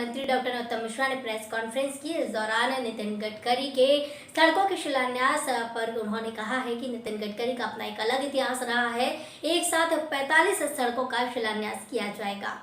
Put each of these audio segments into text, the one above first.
मंत्री डॉक्टर नरोत्तम मिश्रा ने press conference की। इस दौरान नितिन गडकरी के सड़कों के शिलान्यास पर उन्होंने कहा है कि नितिन गडकरी का अपना एक अलग इतिहास रहा है। एक साथ 45 सड़कों का शिलान्यास किया जाएगा।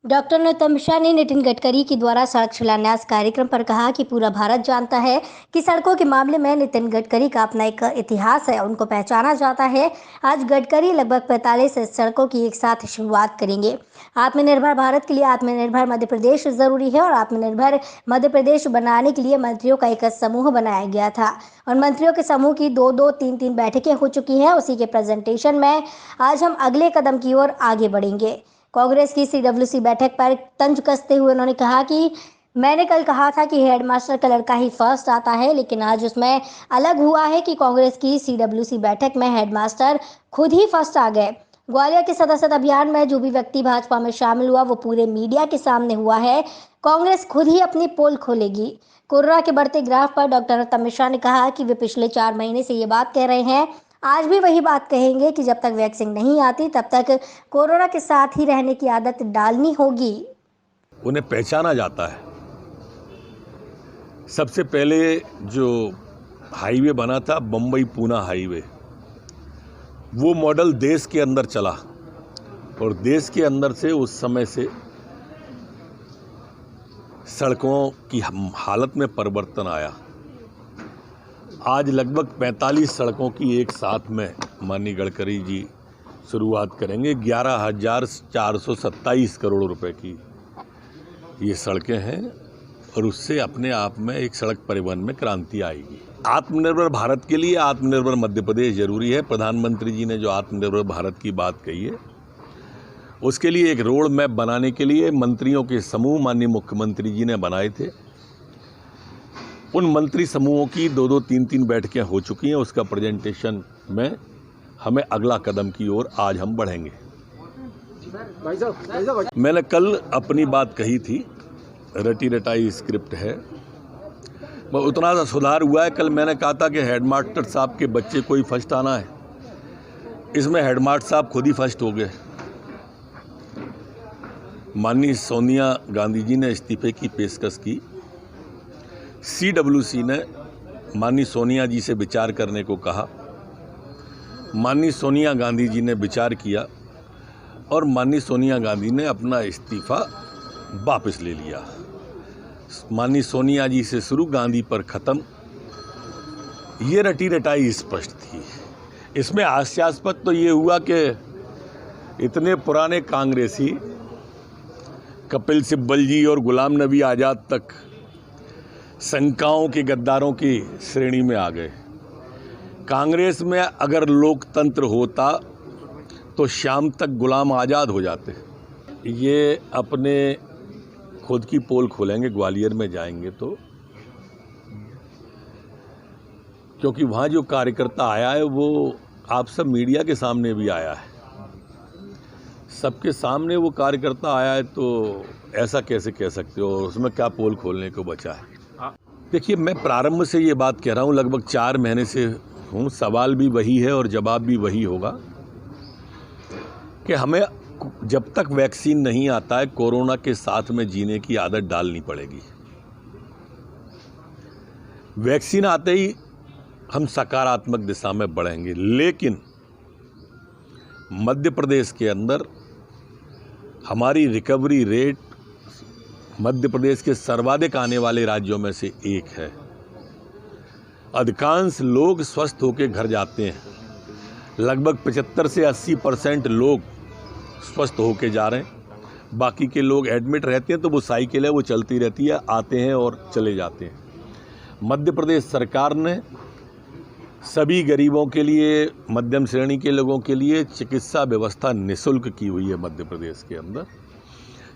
डॉक्टर नरोत्तम मिश्रा ने नितिन गडकरी के द्वारा सड़क शिलान्यास कार्यक्रम पर कहा कि पूरा भारत जानता है कि सड़कों के मामले में नितिन गडकरी का अपना एक इतिहास है, उनको पहचाना जाता है। आज गडकरी लगभग 45 सड़कों की एक साथ शुरुआत करेंगे। आत्मनिर्भर भारत के लिए आत्मनिर्भर मध्य प्रदेश जरूरी है और आत्मनिर्भर मध्य प्रदेश बनाने के लिए मंत्रियों का एक समूह बनाया गया था और मंत्रियों के समूह की 2-2, 3-3 बैठकें हो चुकी हैं। उसी के प्रेजेंटेशन में आज हम अगले कदम की ओर आगे बढ़ेंगे। कांग्रेस की CWC बैठक पर तंज कसते हुए उन्होंने कहा कि मैंने कल कहा था कि हेडमास्टर का लड़का ही फर्स्ट आता है, लेकिन आज उसमें अलग हुआ है कि कांग्रेस की CWC बैठक में हेडमास्टर खुद ही फर्स्ट आ गए। ग्वालियर के सदस्यता अभियान में जो भी व्यक्ति भाजपा में शामिल हुआ वो पूरे मीडिया के सामने हुआ है। कांग्रेस खुद ही अपनी पोल खोलेगी। कोरोना के बढ़ते ग्राफ पर डॉक्टर नरोत्तम मिश्रा ने कहा कि वे पिछले 4 महीने से ये बात कह रहे हैं, आज भी वही बात कहेंगे कि जब तक वैक्सीन नहीं आती तब तक कोरोना के साथ ही रहने की आदत डालनी होगी। उन्हें पहचाना जाता है। सबसे पहले जो हाईवे बना था बम्बई पूना हाईवे, वो मॉडल देश के अंदर चला और देश के अंदर से उस समय से सड़कों की हालत में परिवर्तन आया। आज लगभग 45 सड़कों की एक साथ में माननीय गडकरी जी शुरुआत करेंगे। 11,427 करोड़ रुपए की ये सड़कें हैं और उससे अपने आप में एक सड़क परिवहन में क्रांति आएगी। आत्मनिर्भर भारत के लिए आत्मनिर्भर मध्य प्रदेश जरूरी है। प्रधानमंत्री जी ने जो आत्मनिर्भर भारत की बात कही है, उसके लिए एक रोड मैप बनाने के लिए मंत्रियों के समूह माननीय मुख्यमंत्री जी ने बनाए थे। उन मंत्री समूहों की 2-2, 3-3 बैठकें हो चुकी हैं। उसका प्रेजेंटेशन में हमें अगला कदम की ओर आज हम बढ़ेंगे। मैंने कल अपनी बात कही थी, रटी रटाई स्क्रिप्ट है, उतना सा सुधार हुआ है। कल मैंने कहा था कि हेडमास्टर साहब के बच्चे को ही फर्स्ट आना है। इसमें हेडमास्टर साहब खुद ही फर्स्ट हो गए। माननीय सोनिया गांधी जी ने इस्तीफे की पेशकश की। CWC ने माननीय सोनिया जी से विचार करने को कहा। माननीय सोनिया गांधी जी ने विचार किया और माननीय सोनिया गांधी ने अपना इस्तीफा वापस ले लिया। माननीय सोनिया जी से शुरू, गांधी पर ख़त्म। ये रटी रटाई स्पष्ट थी। इसमें हास्यास्पद तो ये हुआ कि इतने पुराने कांग्रेसी कपिल सिब्बल जी और गुलाम नबी आज़ाद तक शंकाओं के गद्दारों की श्रेणी में आ गए। कांग्रेस में अगर लोकतंत्र होता तो शाम तक गुलाम आज़ाद हो जाते। ये अपने खुद की पोल खोलेंगे, ग्वालियर में जाएंगे तो, क्योंकि वहाँ जो कार्यकर्ता आया है वो आप सब मीडिया के सामने भी आया है। सबके सामने वो कार्यकर्ता आया है तो ऐसा कैसे कह सकते हो? उसमें क्या पोल खोलने को बचा है? देखिए, मैं प्रारंभ से ये बात कह रहा हूँ, लगभग 4 महीने से हूँ। सवाल भी वही है और जवाब भी वही होगा कि हमें जब तक वैक्सीन नहीं आता है कोरोना के साथ में जीने की आदत डालनी पड़ेगी। वैक्सीन आते ही हम सकारात्मक दिशा में बढ़ेंगे, लेकिन मध्य प्रदेश के अंदर हमारी रिकवरी रेट मध्य प्रदेश के सर्वाधिक आने वाले राज्यों में से एक है। अधिकांश लोग स्वस्थ होकर घर जाते हैं। लगभग 75 से 80% लोग स्वस्थ होकर जा रहे हैं। बाकी के लोग एडमिट रहते हैं तो वो साइकिल है, वो चलती रहती है, आते हैं और चले जाते हैं। मध्य प्रदेश सरकार ने सभी गरीबों के लिए, मध्यम श्रेणी के लोगों के लिए चिकित्सा व्यवस्था निःशुल्क की हुई है। मध्य प्रदेश के अंदर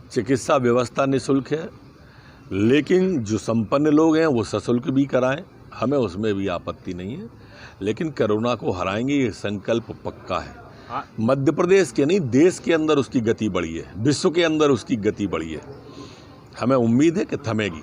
चिकित्सा व्यवस्था निःशुल्क है, लेकिन जो संपन्न लोग हैं वो सशुल्क भी कराएं, हमें उसमें भी आपत्ति नहीं है। लेकिन कोरोना को हराएंगे, ये संकल्प पक्का है। मध्य प्रदेश के नहीं, देश के अंदर उसकी गति बढ़ी है, विश्व के अंदर उसकी गति बढ़ी है। हमें उम्मीद है कि थमेगी।